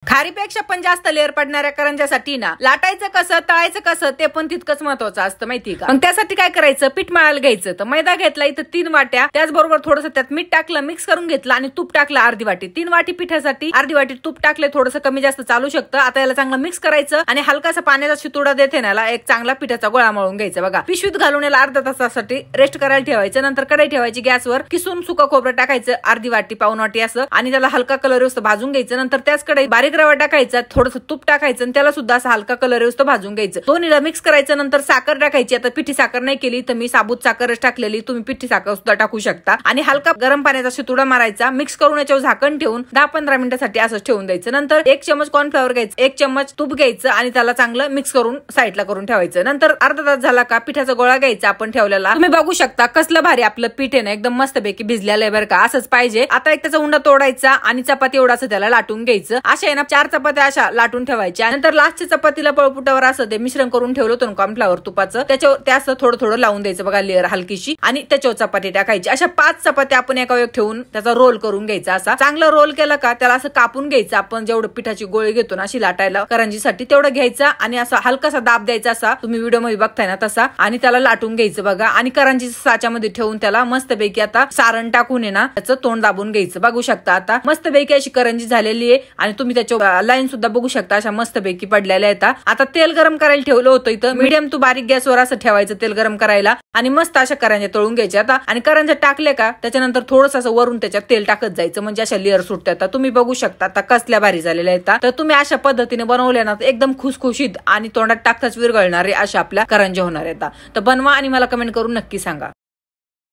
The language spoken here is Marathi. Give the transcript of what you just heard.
खारीपेक्षा पण जास्त लेअर पडणाऱ्या करंजासाठी ना लाटायचं कसं तळायचं कसं ते पण तितकंच महत्वाचं असतं माहिती का। मग त्यासाठी काय करायचं, पीठ मळायला घ्यायचं। तर मैदा घेतला इथं 3 वाट्या, त्याचबरोबर थोडंसं त्यात मीठ टाकलं, मिक्स करून घेतलं आणि तूप टाकलं अर्धी वाटी। 3 वाटी पिठासाठी अर्धी वाटी तूप टाकले, थोडंसं कमी जास्त चालू शकतं। आता याला चांगलं मिक्स करायचं आणि हलकासा पाण्याचा शितुडा देते ना एक चांगला पिठाचा गोळा मळून घ्यायचा बघा। पिशवीत घालून याला अर्धा तासासाठी रेस्ट करायला ठेवायचं। नंतर कढई ठेवायची गॅसवर, किसून सुका खोबरं टाकायचं अर्धी वाटी पाऊण वाटी असं आणि त्याला हलका कलर येऊस भाजून घ्यायचं। नंतर त्याच कढईत बारीक रवा टाकायचा, थोडंसं तूप टाकायचं आणि त्याला सुद्धा असा हलका कलर येऊस भाजून घ्यायचं। दोन्हीला मिक्स करायचं। नंतर साखर टाकायची। आता पिठी साखर नाही केली तर मी साबूत साखरच टाकलेली, तुम्ही पिठी साखर सुद्धा टाकू शकता आणि हलका गरम पाण्याचा शितुडा मारायचा। मिक्स करून याच्यावर झाकण ठेवून 10-15 मिनिटांसाठी असंच ठेवून द्यायचं। नंतर 1 चमच कॉर्नफ्लॉवर घ्यायचं, 1 चमच तूप घ्यायचं आणि त्याला चांगलं मिक्स करून साईडला करून ठेवायचं। नंतर अर्धा तास झाला का पिठाचा गोळा घ्यायचा आपण ठेवलेला, तुम्ही बघू शकता कसलं भारी आपलं पीठ आहे ना, एकदम मस्तपैकी भिजलेलं आहे बरं का, असंच पाहिजे। आता एक त्याचा उंडा तोडायचा आणि चपाती एवढाच त्याला लाटून घ्यायचं। अशा आहे ना 4 चपात्या अशा लाटून ठेवायच्या। नंतर लास्टच्या चपातीला पळपुटावर असं ते मिश्रण करून ठेवलं होतं कॉर्नफ्लॉवर तुपाचं, त्याच्यावर ते असं थोडं थोडं लावून द्यायचं बघा लेअर हलकीशी आणि त्याच्यावर चपाती टाकायची। अशा 5 चपात्या आपण एका वेळेत ठेवून त्याचा रोल करून घ्यायचा। असा चांगला रोल केला का त्याला असं कापून घ्यायचं, आपण जेवढं पिठाची गोळी घेतो ना अशी लाटायला करंजीसाठी तेवढं घ्यायचा आणि असा हलकासा दाब द्यायचा असा, तुम्ही व्हिडिओ मध्ये बघताय ना तसा, आणि त्याला लाटून घ्यायचं बघा। आणि करंजी साच्यामध्ये ठेवून त्याला मस्तपैकी आता सारण टाकून आहे ना त्याचं तोंड दाबून घ्यायचं। बघू शकता आता मस्तपैकी अशी करंजी झालेली आहे आणि तुम्ही त्याच्या लाईन सुद्धा बघू शकता अशा मस्तपैकी पडलेल्या आहेत। आता तेल गरम करायला ठेवलं होतं इथं, मीडियम टू बारीक गॅसवर असं ठेवायचं तेल गरम करायला आणि मस्त अशा करंज्या तळून घ्यायच्या। आता आणि करंज्या टाकल्या का त्याच्यानंतर थोडंसं असं वरून त्याच्यात तेल टाकत जायचं, म्हणजे अशा लेअर सुटतात। तुम्ही बघू शकता आता कसल्या भारी झालेल्या आहेत। तर तुम्ही अशा पद्धतीने बनवल्या ना एकदम खुसखुशीत आणि तोंडात टाकताच विरघळणारे अशा आपल्या करंज्या होणार आहेत। तर बनवा आणि मला कमेंट करून नक्की सांगा।